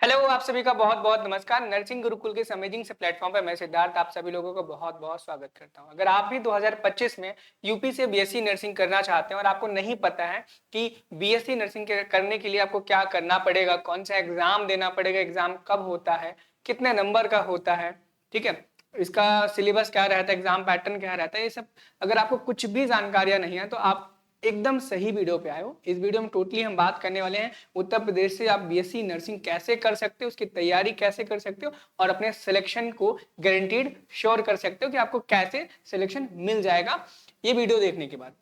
Hello, आप सभी का बहुत बहुत नमस्कार। नर्सिंग गुरुकुल के इस अमेजिंग से प्लेटफॉर्म पर मैं सिद्धार्थ आप सभी लोगों का बहुत बहुत स्वागत करता हूं। अगर आप भी 2025 में यूपी से बीएससी नर्सिंग करना चाहते हैं और आपको नहीं पता है कि बीएससी नर्सिंग करने के लिए आपको क्या करना पड़ेगा, कौन सा एग्जाम देना पड़ेगा, एग्जाम कब होता है, कितने नंबर का होता है, ठीक है, इसका सिलेबस क्या रहता है, एग्जाम पैटर्न क्या रहता है, ये सब अगर आपको कुछ भी जानकारियां नहीं है तो आप एकदम सही वीडियो पे आए हो। इस वीडियो में टोटली हम बात करने वाले हैं उत्तर प्रदेश से आप बीएससी नर्सिंग कैसे कर सकते हो, उसकी तैयारी कैसे कर सकते हो और अपने सिलेक्शन को गारंटीड श्योर कर सकते हो कि आपको कैसे सिलेक्शन मिल जाएगा ये वीडियो देखने के बाद।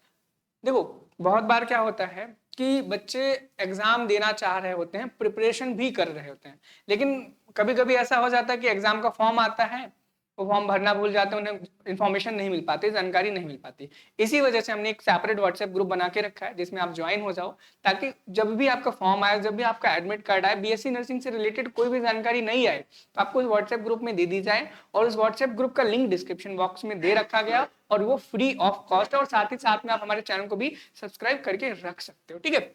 देखो, बहुत बार क्या होता है कि बच्चे एग्जाम देना चाह रहे होते हैं, प्रिपरेशन भी कर रहे होते हैं, लेकिन कभी कभी ऐसा हो जाता है कि एग्जाम का फॉर्म आता है, वो फॉर्म भरना भूल जाते हैं, उन्हें इन्फॉर्मेशन नहीं मिल पाती, जानकारी नहीं मिल पाती। इसी वजह से हमने एक सेपरेट व्हाट्सएप ग्रुप बना के रखा है जिसमें आप ज्वाइन हो जाओ, ताकि जब भी आपका फॉर्म आए, जब भी आपका एडमिट कार्ड आए, बीएससी नर्सिंग से रिलेटेड कोई भी जानकारी नहीं आए तो आपको उस व्हाट्सएप ग्रुप में दे दी जाए। और उस व्हाट्सएप ग्रुप का लिंक डिस्क्रिप्शन बॉक्स में दे रखा गया और वो फ्री ऑफ कॉस्ट है, और साथ ही साथ में आप हमारे चैनल को भी सब्सक्राइब करके रख सकते हो, ठीक है।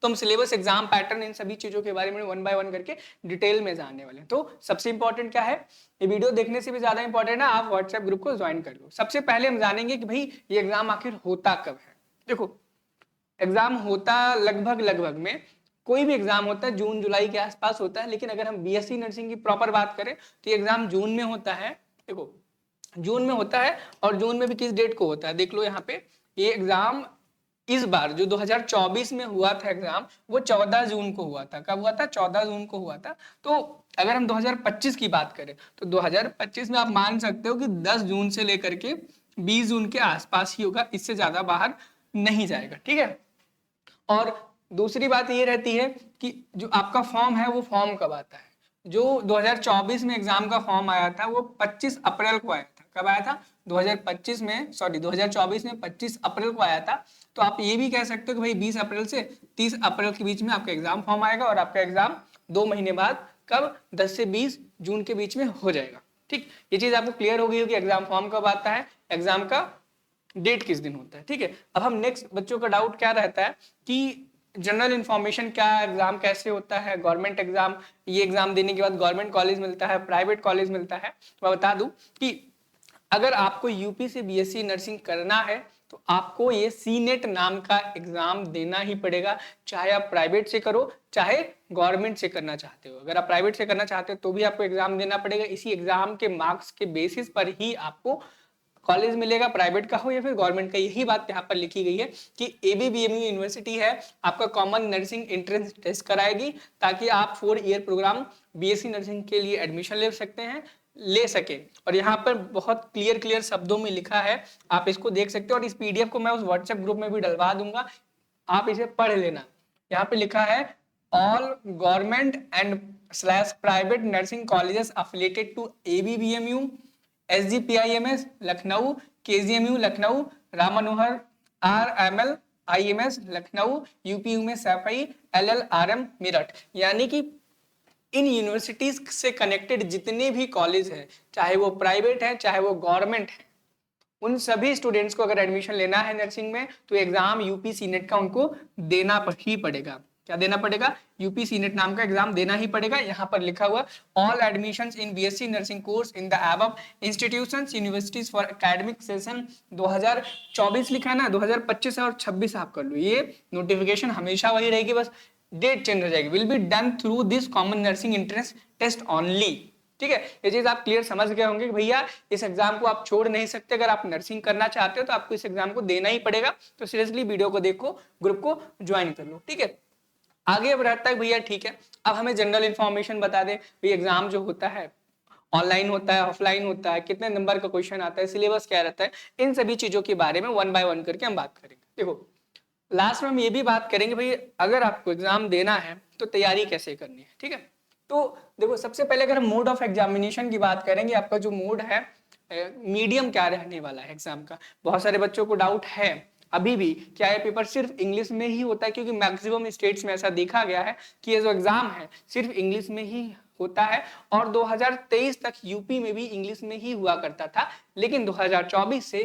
तो हम सिलेबस, एग्जाम पैटर्न, इन सभी चीजों के बारे में वन बाय वन करके डिटेल में जानने वाले हैं। तो सबसे इंपॉर्टेंट क्या है, ये वीडियो देखने से भी ज्यादा इंपॉर्टेंट है आप व्हाट्सएप ग्रुप को ज्वाइन कर लो। सबसे पहले हम जानेंगे कि भाई ये एग्जाम आखिर होता कब है। देखो, एग्जाम होता लगभग लगभग में कोई भी एग्जाम होता है जून जुलाई के आसपास होता है, लेकिन अगर हम बीएससी नर्सिंग की प्रॉपर बात करें तो ये एग्जाम जून में होता है। देखो, जून में होता है, और जून में भी किस डेट को होता है देख लो यहाँ पे। ये एग्जाम इस बार जो 2024 में हुआ था एग्जाम, वो 14 जून को हुआ था। कब हुआ था? 14 जून को हुआ था। तो अगर हम 2025 की बात करें तो 2025 में आप मान सकते हो कि 10 जून से लेकर के 20 जून के आसपास ही होगा, इससे ज्यादा बाहर नहीं जाएगा, ठीक है। और दूसरी बात ये रहती है कि जो आपका फॉर्म है वो फॉर्म कब आता है। जो 2024 में एग्जाम का फॉर्म आया था वो 25 अप्रैल को आया था। कब आया था? 2025 में, सॉरी 2024 में 25 अप्रैल को आया था। तो आप ये भी कह सकते हो कि भाई 20 अप्रैल से 30 अप्रैल के बीच में आपका एग्जाम फॉर्म आएगा, और आपका एग्जाम 2 महीने बाद कब 10 से 20 जून के बीच में हो जाएगा, ठीक। ये चीज आपको क्लियर हो गई होगी, एग्जाम फॉर्म कब आता है, एग्जाम का डेट किस दिन होता है, ठीक है। अब हम नेक्स्ट, बच्चों का डाउट क्या रहता है कि जनरल इंफॉर्मेशन क्या, एग्जाम कैसे होता है, गवर्नमेंट एग्जाम, ये एग्जाम देने के बाद गवर्नमेंट कॉलेज मिलता है, प्राइवेट कॉलेज मिलता है। तो मैं बता दूं कि अगर आपको यूपी से बीएससी नर्सिंग करना है तो आपको ये सीनेट नाम का एग्जाम देना ही पड़ेगा, चाहे आप प्राइवेट से करो चाहे गवर्नमेंट से करना चाहते हो। अगर आप प्राइवेट से करना चाहते हो तो भी आपको एग्जाम देना पड़ेगा। इसी एग्जाम के मार्क्स के बेसिस पर ही आपको कॉलेज मिलेगा, प्राइवेट का हो या फिर गवर्नमेंट का। यही बात यहाँ पर लिखी गई है कि एबीबीएमयू यूनिवर्सिटी है आपका कॉमन नर्सिंग एंट्रेंस टेस्ट कराएगी, ताकि आप 4 ईयर प्रोग्राम बीएससी नर्सिंग के लिए एडमिशन ले सकते हैं, ले सके। और यहाँ पर बहुत क्लियर शब्दों में लिखा है, आप इसको देख सकते हो, और इस पीडीएफ को मैं उस व्हाट्सएप ग्रुप में भी डलवा दूंगा, आप इसे पढ़ लेना। यहाँ पे लिखा है all government and slash private nursing colleges affiliated to ABBMU, SGPIMS Lucknow, KGMU Lucknow, Ram Manohar RML IMS Lucknow, UPU में सैफई एलएलआरएम मेरठ। यानी कि इन यूनिवर्सिटीज से कनेक्टेड जितने भी कॉलेज हैं, चाहे वो प्राइवेट है चाहे वो गवर्नमेंट है, उन सभी स्टूडेंट्स को अगर एडमिशन लेना है नर्सिंग में तो एग्जाम यूपी सीनेट का उनको देना ही पड़ेगा। क्या देना पड़ेगा? यूपी सीनेट नाम का एग्जाम देना ही पड़ेगा। यहाँ पर लिखा हुआ all admissions in BSc nursing course in the above institutions universities for academic session 2024 लिखा है ना, 2025 और 26 आप कर लो। ये नोटिफिकेशन हमेशा वही रहेगी, बस डेट चेंज हो जाएगी। Will be done through this common nursing entrance test only, ठीक है। ये चीज आप क्लियर समझ गए होंगे कि भैया इस एग्जाम को आप छोड़ नहीं सकते। अगर आप नर्सिंग करना चाहते हो तो आपको इस एग्जाम को देना ही पड़ेगा। तो सीरियसली वीडियो को देखो, ग्रुप को ज्वाइन कर लो, ठीक है। आगे अब रहता है भैया ठीक है, अब हमें जनरल इंफॉर्मेशन बता दे, भैया एग्जाम जो होता है ऑनलाइन होता है, ऑफलाइन होता है, कितने नंबर का क्वेश्चन आता है, सिलेबस क्या रहता है, इन सभी चीजों के बारे में वन बाय वन करके हम बात करेंगे। देखो, लास्ट में हम ये भी बात करेंगे भाई अगर आपको एग्जाम देना है तो तैयारी कैसे करनी है, ठीक है। तो देखो, सबसे पहले अगर हम मोड ऑफ एग्जामिनेशन की बात करेंगे, आपका जो मोड है, मीडियम क्या रहने वाला है एग्जाम का। बहुत सारे बच्चों को डाउट है अभी भी, क्या ये पेपर सिर्फ इंग्लिश में ही होता है, क्योंकि मैक्सिमम स्टेट्स में ऐसा देखा गया है कि ये जो एग्जाम है सिर्फ इंग्लिश में ही होता है। और 2023 तक यूपी में भी इंग्लिश में ही हुआ करता था, लेकिन 2024 से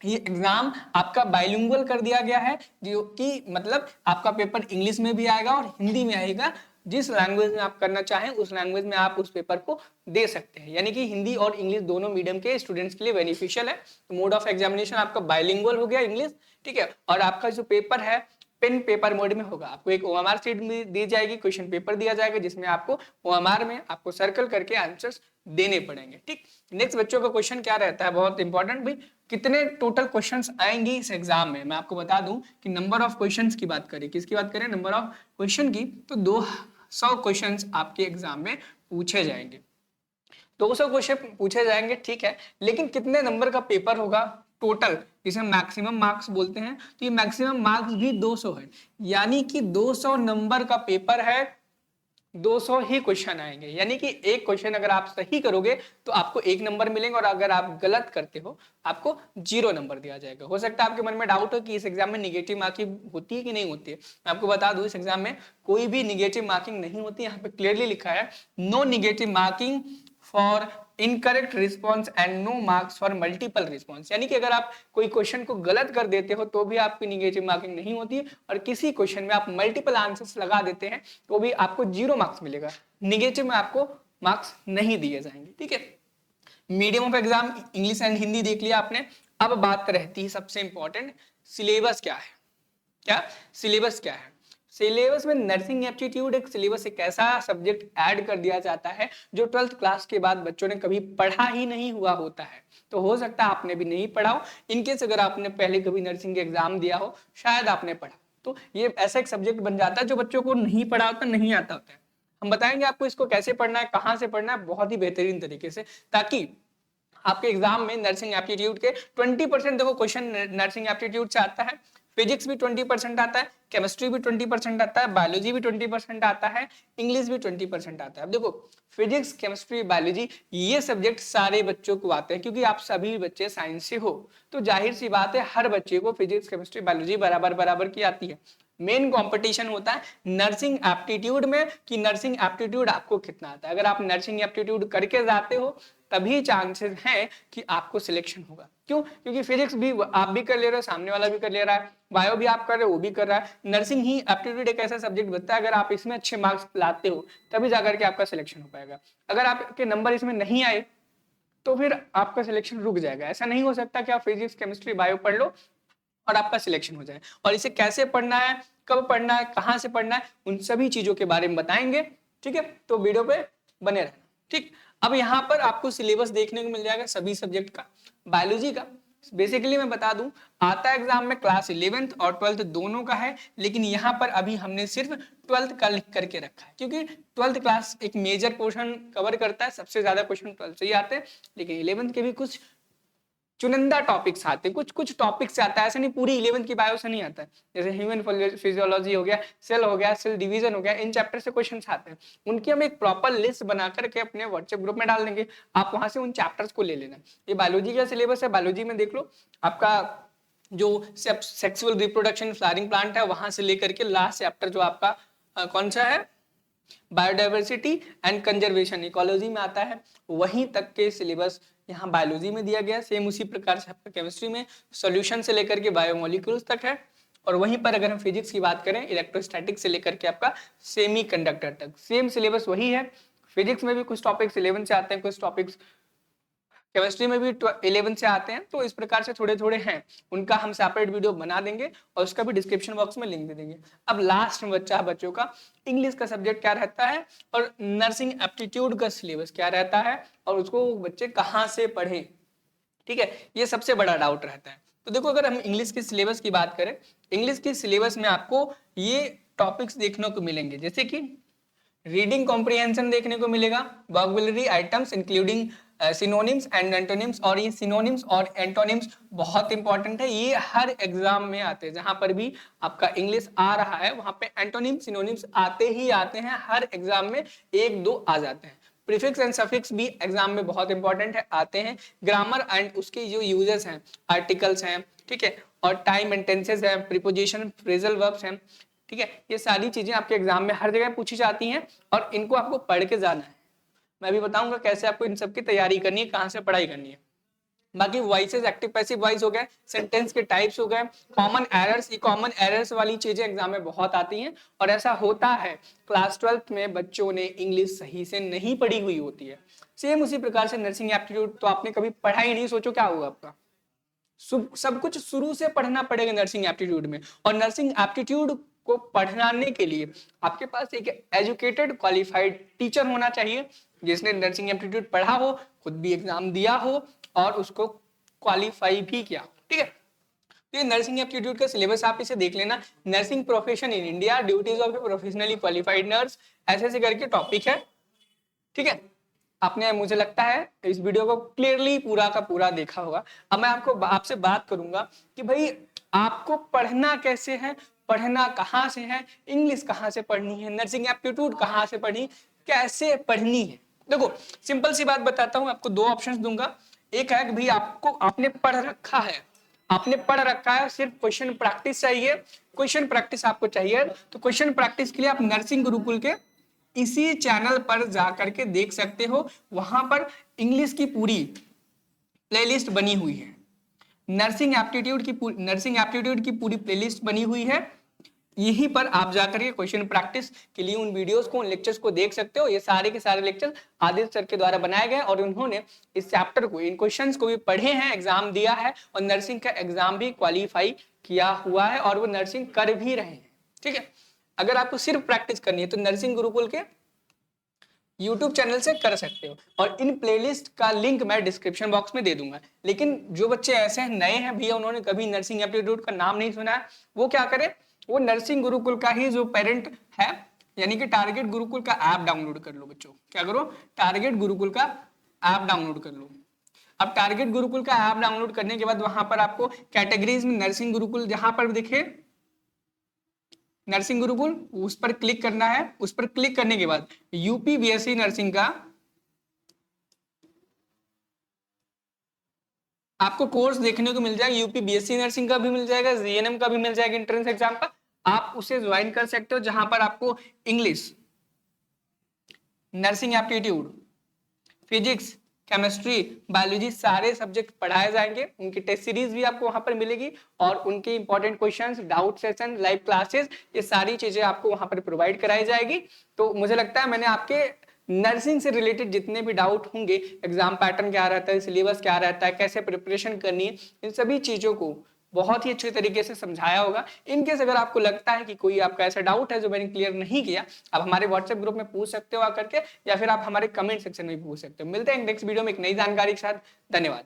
ये एग्जाम आपका बाइलिंगुअल कर दिया गया है, जो कि मतलब आपका पेपर इंग्लिश में भी आएगा और हिंदी में आएगा। जिस लैंग्वेज में आप करना चाहें उस लैंग्वेज में आप उस पेपर को दे सकते हैं, यानी कि हिंदी और इंग्लिश दोनों मीडियम के स्टूडेंट्स के लिए बेनिफिशियल है। मोड ऑफ एग्जामिनेशन आपका बाइलिंगुअल हो गया इंग्लिश, ठीक है, और आपका जो पेपर है पेन पेपर मोड में होगा। आपको एक ओएमआर शीट दी जाएगी, क्वेश्चन पेपर दिया जाएगा, जिसमें आपको ओएमआर में आपको सर्कल करके आंसर्स देने पड़ेंगे, ठीक। नेक्स्ट बच्चों का क्वेश्चन क्या रहता है, बहुत इंपॉर्टेंट भाई, कितने टोटल क्वेश्चंस आएंगे इस एग्जाम में। मैं आपको बता दूं कि नंबर ऑफ क्वेश्चंस की बात करें, किसकी बात करें, नंबर ऑफ क्वेश्चन की, तो 200 क्वेश्चंस आपके एग्जाम में पूछे जाएंगे। 200 क्वेश्चन पूछे जाएंगे, ठीक है, लेकिन कितने नंबर का पेपर होगा टोटल, जिसे मैक्सिमम मार्क्स बोलते हैं, तो ये मैक्सिमम मार्क्स भी 200 है, यानी कि 200 नंबर का पेपर है, 200 ही क्वेश्चन आएंगे, यानी कि एक क्वेश्चन अगर आप सही करोगे तो आपको 1 नंबर मिलेंगे, और अगर आप गलत करते हो आपको 0 नंबर दिया जाएगा। हो सकता है आपके मन में डाउट हो कि इस एग्जाम में निगेटिव मार्किंग होती है कि नहीं होती है। मैं आपको बता दूं, इस एग्जाम में कोई भी निगेटिव मार्किंग नहीं होती। यहाँ पे क्लियरली लिखा है, no negative marking for incorrect response and no marks for multiple response, यानी कि अगर आप कोई क्वेश्चन को गलत कर देते हो तो भी आपकी निगेटिव मार्किंग नहीं होती है, और किसी क्वेश्चन में आप मल्टीपल आंसर्स लगा देते हैं तो भी आपको 0 मार्क्स मिलेगा, निगेटिव में आपको मार्क्स नहीं दिए जाएंगे, ठीक है। Medium of exam English and Hindi देख लिया आपने। अब बात रहती है सबसे इंपॉर्टेंट, सिलेबस क्या है। क्या सिलेबस क्या है, सिलेबस में नर्सिंग एप्टीट्यूड एक सिलेबस एक ऐसा सब्जेक्ट ऐड कर दिया जाता है जो 12th क्लास के बाद बच्चों ने कभी पढ़ा ही नहीं हुआ होता है। तो हो सकता है आपने भी नहीं पढ़ा हो, इनकेस अगर आपने पहले कभी नर्सिंग के एग्जाम दिया हो, शायद आपने पढ़ा, तो ये ऐसा एक सब्जेक्ट बन जाता है जो बच्चों को नहीं पढ़ा होता, नहीं आता होता है। हम बताएंगे आपको इसको कैसे पढ़ना है, कहाँ से पढ़ना है, बहुत ही बेहतरीन तरीके से, ताकि आपके एग्जाम में नर्सिंग एप्टीट्यूड के 20% देखो क्वेश्चन नर्सिंग एप्टीट्यूड से आता है, फिजिक्स भी 20% आता है, केमिस्ट्री भी 20% आता है, बायोलॉजी भी 20% आता है, इंग्लिश भी 20% आता है। अब देखो फिजिक्स, केमिस्ट्री, बायोलॉजी ये सब्जेक्ट सारे बच्चों को आते हैं, क्योंकि आप सभी बच्चे साइंस से हो, तो जाहिर सी बात है हर बच्चे को फिजिक्स, केमिस्ट्री, बायोलॉजी बराबर बराबर की आती है। मेन कंपटीशन होता है नर्सिंग एप्टीट्यूड में कि नर्सिंग एप्टीट्यूड आपको कितना आता है। अगर आप नर्सिंग एप्टीट्यूड करके जाते हो तभी चांसेस हैं कि आपको सिलेक्शन होगा। क्यों? क्योंकि फिजिक्स भी आप भी कर ले रहे हो, सामने वाला भी कर ले रहा है, बायो भी आप कर रहे हो, वो भी कर रहा है। नर्सिंग ही एप्टीट्यूड एक ऐसा सब्जेक्ट बनता है, अगर आप इसमें अच्छे मार्क्स लाते हो तभी जाकर के आपका सिलेक्शन हो पाएगा। अगर आपके नंबर इसमें नहीं आए तो फिर आपका सिलेक्शन रुक जाएगा। ऐसा नहीं हो सकता कि आप फिजिक्स, केमिस्ट्री, बायो पढ़ लो और आपका सिलेक्शन हो जाए। और इसे कैसे पढ़ना है, कब पढ़ना है, कहां से पढ़ना है, उन सभी चीजों के बारे में बताएंगे, ठीक है। तो वीडियो पे बने रहना, ठीक। अब यहाँ पर आपको सिलेबस देखने को मिल जाएगा सभी सब्जेक्ट का। बायोलॉजी का बेसिकली मैं बता दूं, आता है एग्जाम में क्लास 11th और 12th दोनों का है, लेकिन यहाँ पर अभी हमने सिर्फ 12th का लिख करके रखा है, क्योंकि 12th क्लास एक मेजर पोर्शन कवर करता है, सबसे ज्यादा क्वेश्चन 12th से ही आते हैं, लेकिन 11th के भी कुछ चुनिंदा टॉपिक्स आते हैं, कुछ कुछ टॉपिक से आता है, ऐसा नहीं पूरी 11th की बायो से नहीं आता है। जैसे ह्यूमन फिजियोलॉजी हो गया, सेल हो गया, सेल डिवीजन हो गया, इन चैप्टर से क्वेश्चंस आते हैं। उनकी हम एक प्रॉपर लिस्ट बना करके अपने व्हाट्सएप ग्रुप में डाल देंगे, आप वहां से उन चैप्टर्स को ले लेना। ये बायोलॉजी का सिलेबस है, बायोलॉजी में देख लो आपका जो सेक्सुअल रिप्रोडक्शन फ्लावरिंग प्लांट है, वहां से लेकर के लास्ट चैप्टर जो आपका कौन सा है, बायोडाइवर्सिटी एंड कंजर्वेशन, इकोलॉजी में आता है, वहीं तक के सिलेबस यहाँ बायोलॉजी में दिया गया। सेम उसी प्रकार से आपका केमिस्ट्री में सॉल्यूशन से लेकर के बायोमोलिक्यूल्स तक है, और वहीं पर अगर हम फिजिक्स की बात करें, इलेक्ट्रोस्टैटिक से लेकर के आपका सेमीकंडक्टर तक सेम सिलेबस वही है। फिजिक्स में भी कुछ टॉपिक्स 11 से आते हैं, कुछ टॉपिक्स केमिस्ट्री में भी 11 से आते हैं, तो इस प्रकार से थोड़े थोड़े हैं, उनका हम सेपरेट वीडियो बना देंगे और उसका भी डिस्क्रिप्शन बॉक्स में लिंक दे देंगे। अब लास्ट में बच्चों का इंग्लिश का सब्जेक्ट क्या रहता है और नर्सिंग एप्टीट्यूड का सिलेबस क्या रहता है और उसको बच्चे कहाँ से पढ़ें, ठीक है, ये सबसे बड़ा डाउट रहता है। तो देखो अगर हम इंग्लिश के सिलेबस की बात करें, इंग्लिश के सिलेबस में आपको ये टॉपिक्स देखने को मिलेंगे, जैसे कि रीडिंग कॉम्प्रिहेंशन देखने को मिलेगा, vocabulary items including synonyms and antonyms, और ये सिनोनिम्स और एंटोनिम्स बहुत इंपॉर्टेंट है, ये हर एग्जाम में आते हैं। जहां पर भी आपका इंग्लिश आ रहा है वहां पे एंटोनिम्स सिनोनिम्स आते ही आते हैं, हर एग्जाम में 1-2 आ जाते हैं। प्रीफिक्स एंड सफिक्स भी एग्जाम में बहुत इंपॉर्टेंट है, आते हैं। ग्रामर एंड उसके जो यूजेस हैं, आर्टिकल्स हैं, ठीक है, और टाइम एंड टेंसेस हैं, प्रीपोजिशन, फ्रेजल वर्ब्स हैं, ठीक है, ये सारी चीजें आपके एग्जाम में हर जगह पूछी जाती हैं और इनको आपको पढ़ के जाना है। मैं भी बताऊंगा कैसे आपको इन सब की तैयारी करनी है, कहाँ से पढ़ाई करनी है। बाकी वॉइसेस, एक्टिव पैसिव वॉइस हो गए, सेंटेंस के टाइप्स हो गए, कॉमन एरर्स, ये कॉमन एरर्स वाली चीजें एग्जाम में बहुत आती हैं। और ऐसा होता है क्लास 12th में बच्चों ने इंग्लिश सही से नहीं पढ़ी हुई होती है। सेम उसी प्रकार से नर्सिंग एप्टीट्यूड तो आपने कभी पढ़ा ही नहीं, सोचो क्या होगा आपका। सब कुछ शुरू से पढ़ना पड़ेगा नर्सिंग एप्टीट्यूड में। और नर्सिंग एप्टीट्यूड को पढ़ाने के लिए आपके पास एक एजुकेटेड क्वालिफाइड टीचर होना चाहिए, जिसने नर्सिंग एप्टीट्यूड पढ़ा हो, खुद भी एग्जाम दिया हो और उसको क्वालिफाई भी किया, ठीक है। तो ये नर्सिंग एप्टीट्यूड का सिलेबस आप इसे देख लेना। Nursing profession in India, duties of A professionally qualified nurse, ऐसे ऐसे करके टॉपिक है, ठीक है। आपने, मुझे लगता है इस वीडियो को क्लियरली पूरा का पूरा देखा होगा। अब मैं आपसे बात करूंगा कि भाई आपको पढ़ना कैसे है, पढ़ना कहाँ से है, इंग्लिश कहाँ से पढ़नी है, नर्सिंग एप्टीट्यूड कहाँ से पढ़नी, कैसे पढ़नी है। देखो सिंपल सी बात बताता हूँ, आपको दो ऑप्शंस दूंगा। एक है कि भाई आपने पढ़ रखा है, आपने पढ़ रखा है, सिर्फ क्वेश्चन प्रैक्टिस चाहिए, क्वेश्चन प्रैक्टिस आपको चाहिए, तो क्वेश्चन प्रैक्टिस के लिए आप नर्सिंग गुरुकुल के इसी चैनल पर जाकर के देख सकते हो। वहां पर इंग्लिश की पूरी प्लेलिस्ट बनी हुई है, नर्सिंग एप्टीट्यूड की पूरी प्लेलिस्ट बनी हुई है। यहीं पर आप जाकर के क्वेश्चन प्रैक्टिस के लिए उन वीडियोस को, उन लेक्चर्स को देख सकते हो। ये सारे के सारे लेक्चर आदित्य सर के द्वारा बनाए गए और उन्होंने इस चैप्टर को, इन क्वेश्चंस को भी पढ़े हैं, एग्जाम दिया है और नर्सिंग का एग्जाम भी क्वालिफाई किया हुआ है और वो नर्सिंग कर भी रहे हैं, ठीक है। अगर आपको सिर्फ प्रैक्टिस करनी है तो नर्सिंग गुरुकुल के YouTube चैनल से कर सकते हो और इन प्लेलिस्ट का लिंक मैं डिस्क्रिप्शन बॉक्स में दे दूंगा। लेकिन जो बच्चे ऐसे हैं, नए हैं भैया, उन्होंने कभी नर्सिंग एप्टीट्यूड का नाम नहीं सुना है, वो क्या करें, वो नर्सिंग गुरुकुल का ही जो पेरेंट है, यानी कि टारगेट गुरुकुल का ऐप डाउनलोड कर लो। बच्चों क्या करो, टारगेट गुरुकुल का ऐप डाउनलोड कर लो। अब टारगेट गुरुकुल का ऐप डाउनलोड करने के बाद वहां पर आपको कैटेगरीज में नर्सिंग गुरुकुल जहां पर दिखे नर्सिंग गुरुकुल, उस पर क्लिक करना है। उस पर क्लिक करने के बाद यूपी बीएससी नर्सिंग का आपको कोर्स देखने को मिल जाएगा। यूपी बीएससी नर्सिंग का भी मिल जाएगा, जीएनएम का भी मिल जाएगा एंट्रेंस एग्जाम का। आप उसे ज्वाइन कर सकते हो, जहां पर आपको English, nursing aptitude, physics, chemistry, biology सारे सब्जेक्ट पढ़ाए जाएंगे। उनकी टेस्ट सीरीज भी आपको वहां पर मिलेगी और उनके important questions, doubt session, live classes, ये सारी चीजें आपको वहां पर प्रोवाइड कराई जाएगी। तो मुझे लगता है मैंने आपके नर्सिंग से रिलेटेड जितने भी डाउट होंगे, एग्जाम पैटर्न क्या रहता है, सिलेबस क्या रहता है, कैसे प्रिपरेशन करनी है, इन सभी चीजों को बहुत ही अच्छे तरीके से समझाया होगा। इनकेस अगर आपको लगता है कि कोई आपका ऐसा डाउट है जो मैंने क्लियर नहीं किया, आप हमारे व्हाट्सएप ग्रुप में पूछ सकते हो आकर के, या फिर आप हमारे कमेंट सेक्शन में पूछ सकते हो। मिलते हैं नेक्स्ट वीडियो में एक नई जानकारी के साथ। धन्यवाद।